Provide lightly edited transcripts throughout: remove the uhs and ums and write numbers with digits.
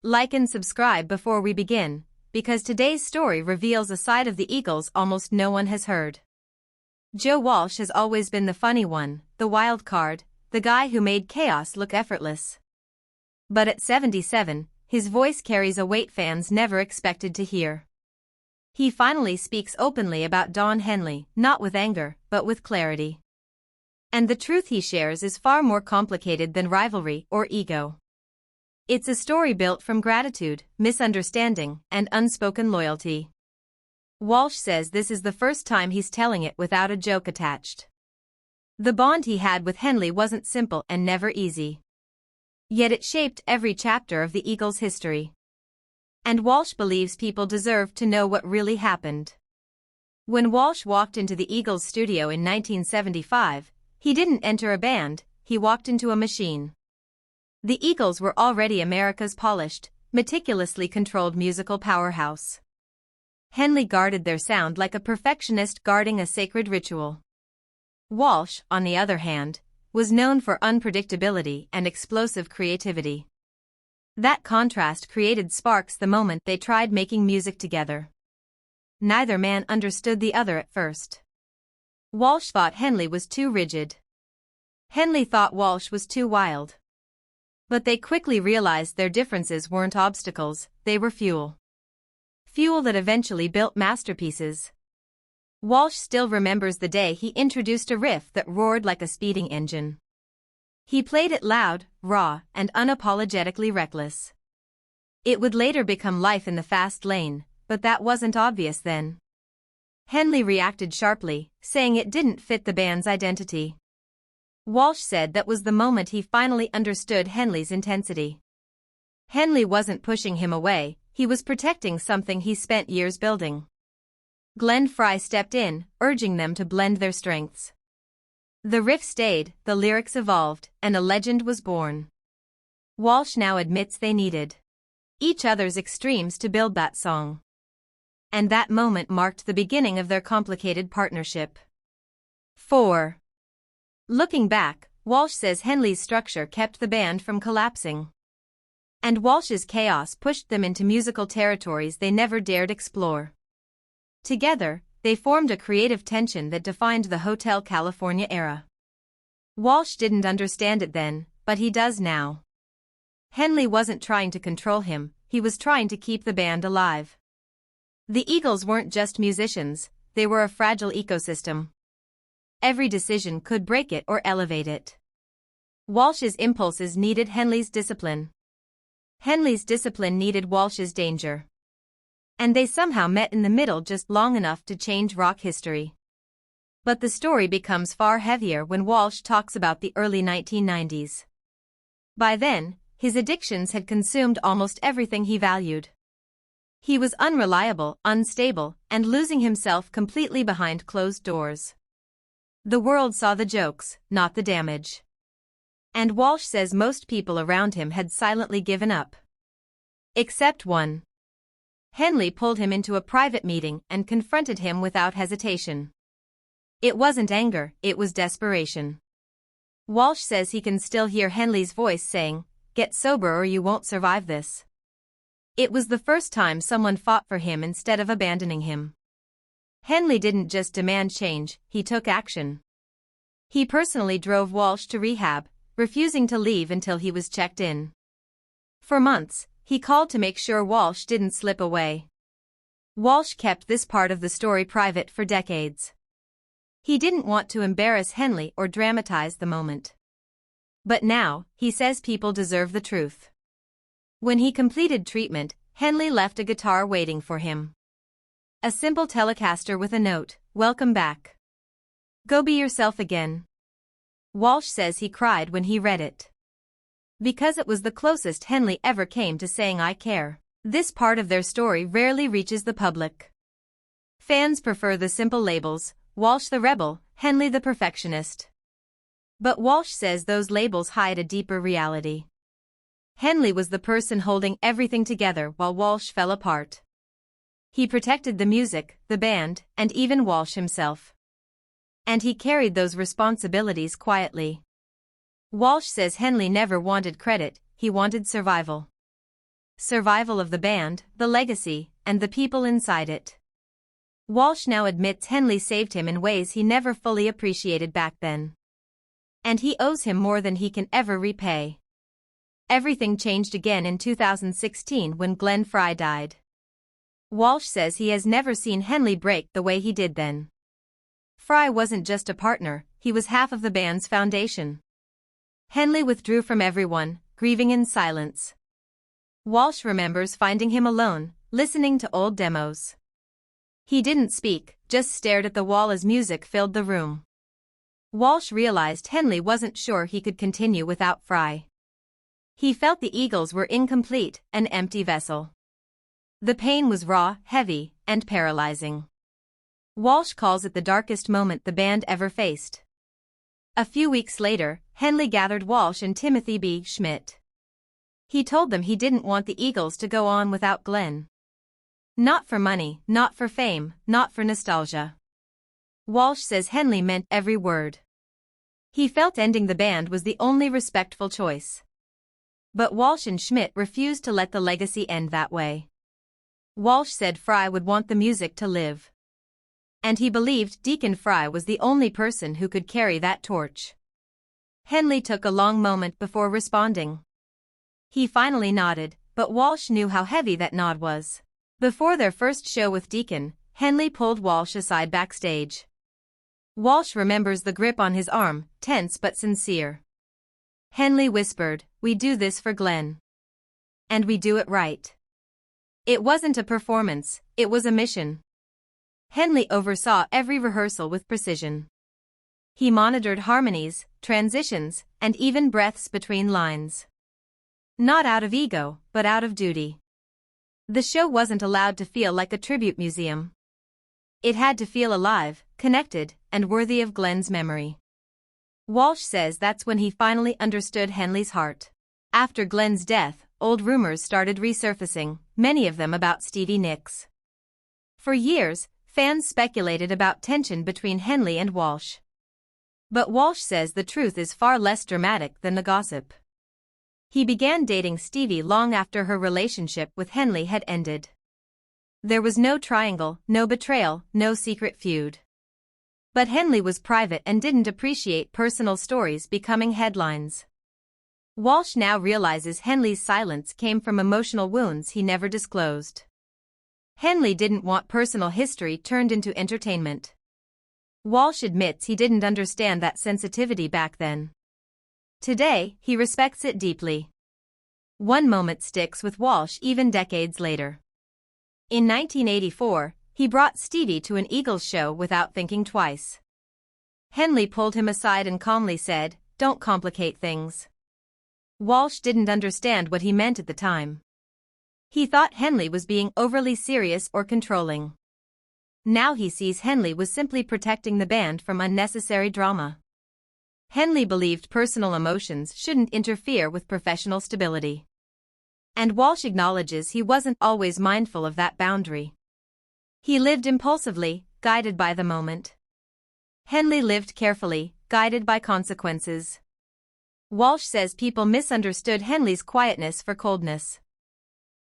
Like and subscribe before we begin, because today's story reveals a side of the Eagles almost no one has heard. Joe Walsh has always been the funny one, the wild card, the guy who made chaos look effortless. But at 77, his voice carries a weight fans never expected to hear. He finally speaks openly about Don Henley, not with anger, but with clarity. And the truth he shares is far more complicated than rivalry or ego. It's a story built from gratitude, misunderstanding, and unspoken loyalty. Walsh says this is the first time he's telling it without a joke attached. The bond he had with Henley wasn't simple and never easy. Yet it shaped every chapter of the Eagles' history. And Walsh believes people deserve to know what really happened. When Walsh walked into the Eagles' studio in 1975, he didn't enter a band, he walked into a machine. The Eagles were already America's polished, meticulously controlled musical powerhouse. Henley guarded their sound like a perfectionist guarding a sacred ritual. Walsh, on the other hand, was known for unpredictability and explosive creativity. That contrast created sparks the moment they tried making music together. Neither man understood the other at first. Walsh thought Henley was too rigid. Henley thought Walsh was too wild. But they quickly realized their differences weren't obstacles, they were fuel. Fuel that eventually built masterpieces. Walsh still remembers the day he introduced a riff that roared like a speeding engine. He played it loud, raw, and unapologetically reckless. It would later become life in the fast lane, but that wasn't obvious then. Henley reacted sharply, saying it didn't fit the band's identity. Walsh said that was the moment he finally understood Henley's intensity. Henley wasn't pushing him away, he was protecting something he spent years building. Glenn Frey stepped in, urging them to blend their strengths. The riff stayed, the lyrics evolved, and a legend was born. Walsh now admits they needed each other's extremes to build that song. And that moment marked the beginning of their complicated partnership. 4. Looking back, Walsh says Henley's structure kept the band from collapsing. And Walsh's chaos pushed them into musical territories they never dared explore. Together, they formed a creative tension that defined the Hotel California era. Walsh didn't understand it then, but he does now. Henley wasn't trying to control him, he was trying to keep the band alive. The Eagles weren't just musicians, they were a fragile ecosystem. Every decision could break it or elevate it. Walsh's impulses needed Henley's discipline. Henley's discipline needed Walsh's danger. And they somehow met in the middle just long enough to change rock history. But the story becomes far heavier when Walsh talks about the early 1990s. By then, his addictions had consumed almost everything he valued. He was unreliable, unstable, and losing himself completely behind closed doors. The world saw the jokes, not the damage. And Walsh says most people around him had silently given up. Except one. Henley pulled him into a private meeting and confronted him without hesitation. It wasn't anger, it was desperation. Walsh says he can still hear Henley's voice saying, "Get sober or you won't survive this." It was the first time someone fought for him instead of abandoning him. Henley didn't just demand change, he took action. He personally drove Walsh to rehab, refusing to leave until he was checked in. For months, he called to make sure Walsh didn't slip away. Walsh kept this part of the story private for decades. He didn't want to embarrass Henley or dramatize the moment. But now, he says people deserve the truth. When he completed treatment, Henley left a guitar waiting for him. A simple Telecaster with a note, "Welcome back. Go be yourself again." Walsh says he cried when he read it. Because it was the closest Henley ever came to saying "I care." This part of their story rarely reaches the public. Fans prefer the simple labels, Walsh the rebel, Henley the perfectionist. But Walsh says those labels hide a deeper reality. Henley was the person holding everything together while Walsh fell apart. He protected the music, the band, and even Walsh himself. And he carried those responsibilities quietly. Walsh says Henley never wanted credit, he wanted survival. survival of the band, the legacy, and the people inside it. Walsh now admits Henley saved him in ways he never fully appreciated back then. And he owes him more than he can ever repay. Everything changed again in 2016 when Glenn Frey died. Walsh says he has never seen Henley break the way he did then. Frey wasn't just a partner, he was half of the band's foundation. Henley withdrew from everyone, grieving in silence. Walsh remembers finding him alone, listening to old demos. He didn't speak, just stared at the wall as music filled the room. Walsh realized Henley wasn't sure he could continue without Frey. He felt the Eagles were incomplete, an empty vessel. The pain was raw, heavy, and paralyzing. Walsh calls it the darkest moment the band ever faced. A few weeks later, Henley gathered Walsh and Timothy B. Schmidt. He told them he didn't want the Eagles to go on without Glenn. Not for money, not for fame, not for nostalgia. Walsh says Henley meant every word. He felt ending the band was the only respectful choice. But Walsh and Schmidt refused to let the legacy end that way. Walsh said Frey would want the music to live. And he believed Deacon Frey was the only person who could carry that torch. Henley took a long moment before responding. He finally nodded, but Walsh knew how heavy that nod was. Before their first show with Deacon, Henley pulled Walsh aside backstage. Walsh remembers the grip on his arm, tense but sincere. Henley whispered, "We do this for Glenn. And we do it right." It wasn't a performance, it was a mission. Henley oversaw every rehearsal with precision. He monitored harmonies, transitions, and even breaths between lines. Not out of ego, but out of duty. The show wasn't allowed to feel like a tribute museum. It had to feel alive, connected, and worthy of Glenn's memory. Walsh says that's when he finally understood Henley's heart. After Glenn's death, old rumors started resurfacing, many of them about Stevie Nicks. For years, fans speculated about tension between Henley and Walsh. But Walsh says the truth is far less dramatic than the gossip. He began dating Stevie long after her relationship with Henley had ended. There was no triangle, no betrayal, no secret feud. But Henley was private and didn't appreciate personal stories becoming headlines. Walsh now realizes Henley's silence came from emotional wounds he never disclosed. Henley didn't want personal history turned into entertainment. Walsh admits he didn't understand that sensitivity back then. Today, he respects it deeply. One moment sticks with Walsh even decades later. In 1984, he brought Stevie to an Eagles show without thinking twice. Henley pulled him aside and calmly said, "Don't complicate things." Walsh didn't understand what he meant at the time. He thought Henley was being overly serious or controlling. Now he sees Henley was simply protecting the band from unnecessary drama. Henley believed personal emotions shouldn't interfere with professional stability. And Walsh acknowledges he wasn't always mindful of that boundary. He lived impulsively, guided by the moment. Henley lived carefully, guided by consequences. Walsh says people misunderstood Henley's quietness for coldness.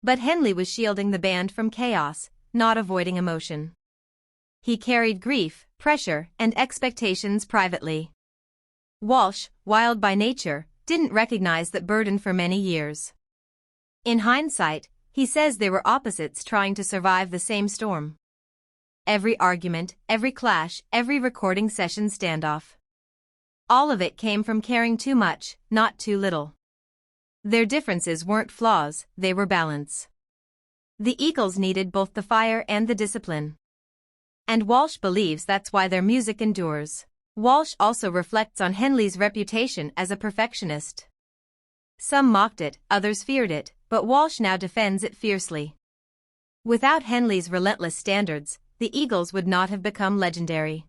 But Henley was shielding the band from chaos, not avoiding emotion. He carried grief, pressure, and expectations privately. Walsh, wild by nature, didn't recognize that burden for many years. In hindsight, he says they were opposites trying to survive the same storm. Every argument, every clash, every recording session standoff. All of it came from caring too much, not too little. Their differences weren't flaws, they were balance. The Eagles needed both the fire and the discipline. And Walsh believes that's why their music endures. Walsh also reflects on Henley's reputation as a perfectionist. Some mocked it, others feared it, but Walsh now defends it fiercely. Without Henley's relentless standards, the Eagles would not have become legendary.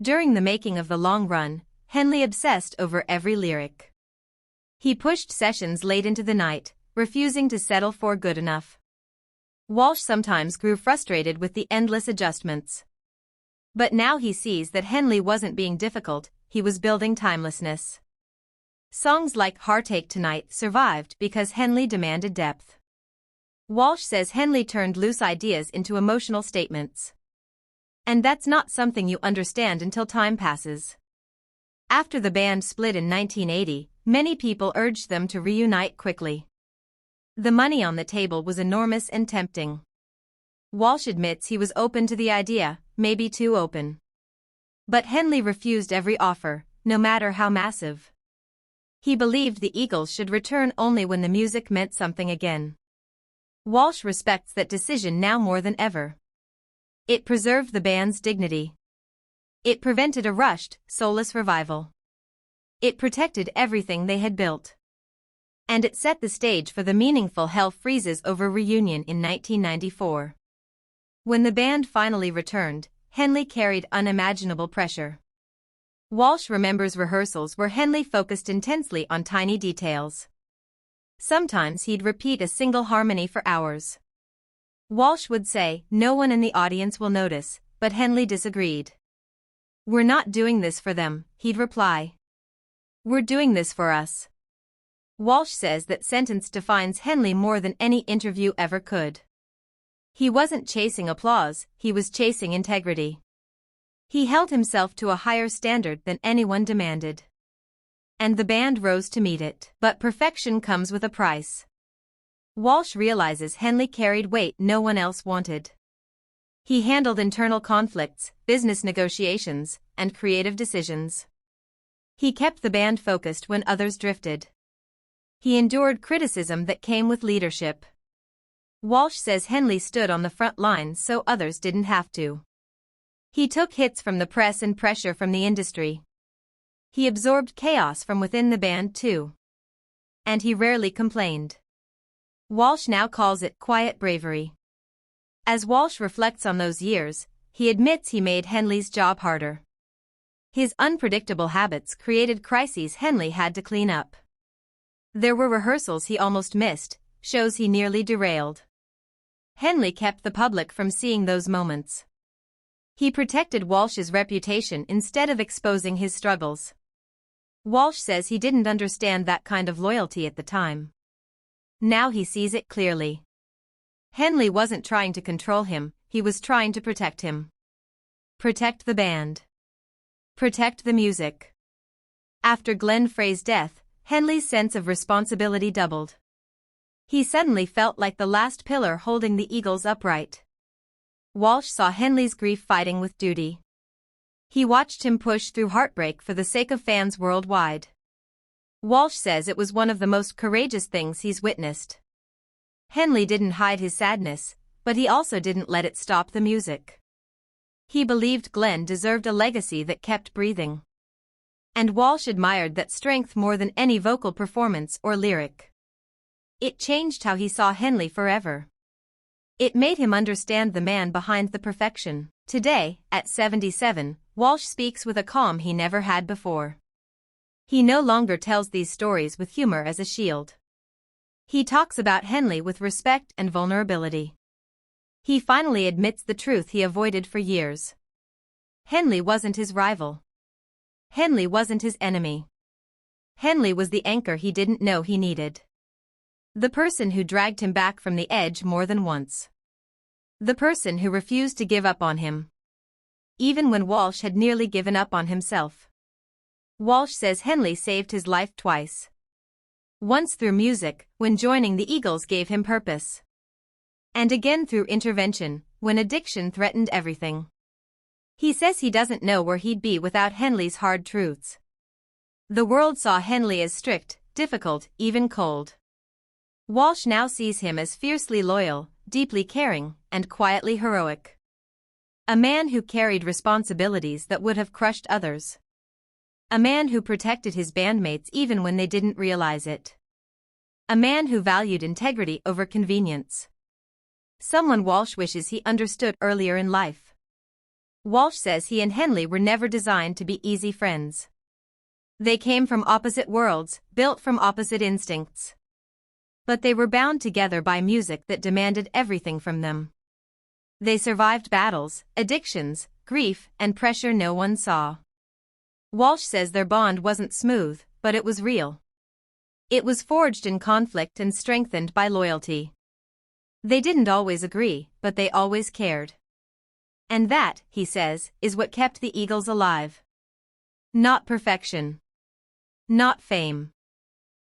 During the making of The Long Run, Henley obsessed over every lyric. He pushed sessions late into the night, refusing to settle for good enough. Walsh sometimes grew frustrated with the endless adjustments. But now he sees that Henley wasn't being difficult, he was building timelessness. Songs like Heartache Tonight survived because Henley demanded depth. Walsh says Henley turned loose ideas into emotional statements. And that's not something you understand until time passes. After the band split in 1980, many people urged them to reunite quickly. The money on the table was enormous and tempting. Walsh admits he was open to the idea, maybe too open. But Henley refused every offer, no matter how massive. He believed the Eagles should return only when the music meant something again. Walsh respects that decision now more than ever. It preserved the band's dignity. It prevented a rushed, soulless revival. It protected everything they had built. And it set the stage for the meaningful Hell Freezes Over reunion in 1994. When the band finally returned, Henley carried unimaginable pressure. Walsh remembers rehearsals where Henley focused intensely on tiny details. Sometimes he'd repeat a single harmony for hours. Walsh would say, "No one in the audience will notice," but Henley disagreed. "We're not doing this for them," he'd reply. "We're doing this for us." Walsh says that sentence defines Henley more than any interview ever could. He wasn't chasing applause, he was chasing integrity. He held himself to a higher standard than anyone demanded. And the band rose to meet it. But perfection comes with a price. Walsh realizes Henley carried weight no one else wanted. He handled internal conflicts, business negotiations, and creative decisions. He kept the band focused when others drifted. He endured criticism that came with leadership. Walsh says Henley stood on the front lines so others didn't have to. He took hits from the press and pressure from the industry. He absorbed chaos from within the band too. And he rarely complained. Walsh now calls it quiet bravery. As Walsh reflects on those years, he admits he made Henley's job harder. His unpredictable habits created crises Henley had to clean up. There were rehearsals he almost missed, shows he nearly derailed. Henley kept the public from seeing those moments. He protected Walsh's reputation instead of exposing his struggles. Walsh says he didn't understand that kind of loyalty at the time. Now he sees it clearly. Henley wasn't trying to control him, he was trying to protect him. Protect the band. Protect the music. After Glenn Frey's death, Henley's sense of responsibility doubled. He suddenly felt like the last pillar holding the Eagles upright. Walsh saw Henley's grief fighting with duty. He watched him push through heartbreak for the sake of fans worldwide. Walsh says it was one of the most courageous things he's witnessed. Henley didn't hide his sadness, but he also didn't let it stop the music. He believed Glenn deserved a legacy that kept breathing. And Walsh admired that strength more than any vocal performance or lyric. It changed how he saw Henley forever. It made him understand the man behind the perfection. Today, at 77, Walsh speaks with a calm he never had before. He no longer tells these stories with humor as a shield. He talks about Henley with respect and vulnerability. He finally admits the truth he avoided for years. Henley wasn't his rival. Henley wasn't his enemy. Henley was the anchor he didn't know he needed. The person who dragged him back from the edge more than once. The person who refused to give up on him. Even when Walsh had nearly given up on himself. Walsh says Henley saved his life twice. Once through music, when joining the Eagles gave him purpose. And again through intervention, when addiction threatened everything. He says he doesn't know where he'd be without Henley's hard truths. The world saw Henley as strict, difficult, even cold. Walsh now sees him as fiercely loyal, deeply caring, and quietly heroic. A man who carried responsibilities that would have crushed others. A man who protected his bandmates even when they didn't realize it. A man who valued integrity over convenience. Someone Walsh wishes he understood earlier in life. Walsh says he and Henley were never designed to be easy friends. They came from opposite worlds, built from opposite instincts. But they were bound together by music that demanded everything from them. They survived battles, addictions, grief, and pressure no one saw. Walsh says their bond wasn't smooth, but it was real. It was forged in conflict and strengthened by loyalty. They didn't always agree, but they always cared. And that, he says, is what kept the Eagles alive. Not perfection. Not fame.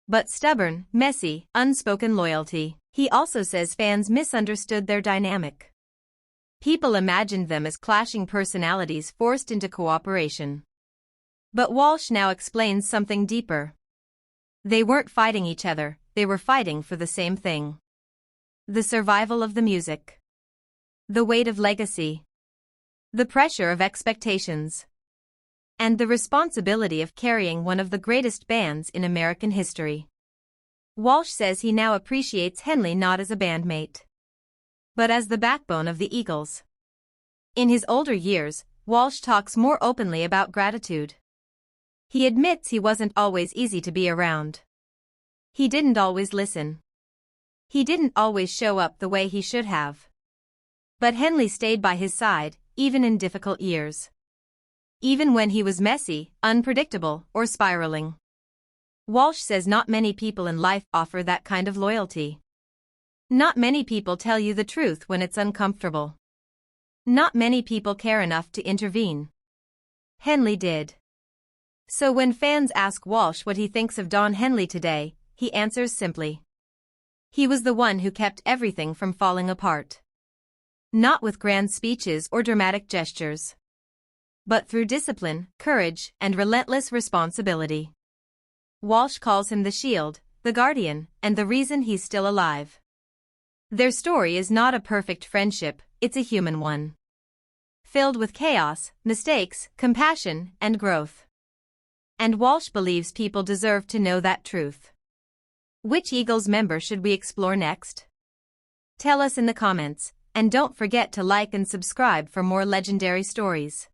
But stubborn, messy, unspoken loyalty. He also says fans misunderstood their dynamic. People imagined them as clashing personalities forced into cooperation. But Walsh now explains something deeper. They weren't fighting each other, they were fighting for the same thing. The survival of the music. The weight of legacy. The pressure of expectations. And the responsibility of carrying one of the greatest bands in American history. Walsh says he now appreciates Henley not as a bandmate, but as the backbone of the Eagles. In his older years, Walsh talks more openly about gratitude. He admits he wasn't always easy to be around. He didn't always listen. He didn't always show up the way he should have. But Henley stayed by his side, even in difficult years. Even when he was messy, unpredictable, or spiraling. Walsh says not many people in life offer that kind of loyalty. Not many people tell you the truth when it's uncomfortable. Not many people care enough to intervene. Henley did. So when fans ask Walsh what he thinks of Don Henley today, he answers simply. He was the one who kept everything from falling apart. Not with grand speeches or dramatic gestures, but through discipline, courage, and relentless responsibility. Walsh calls him the shield, the guardian, and the reason he's still alive. Their story is not a perfect friendship, it's a human one. Filled with chaos, mistakes, compassion, and growth. And Walsh believes people deserve to know that truth. Which Eagles member should we explore next? Tell us in the comments, and don't forget to like and subscribe for more legendary stories.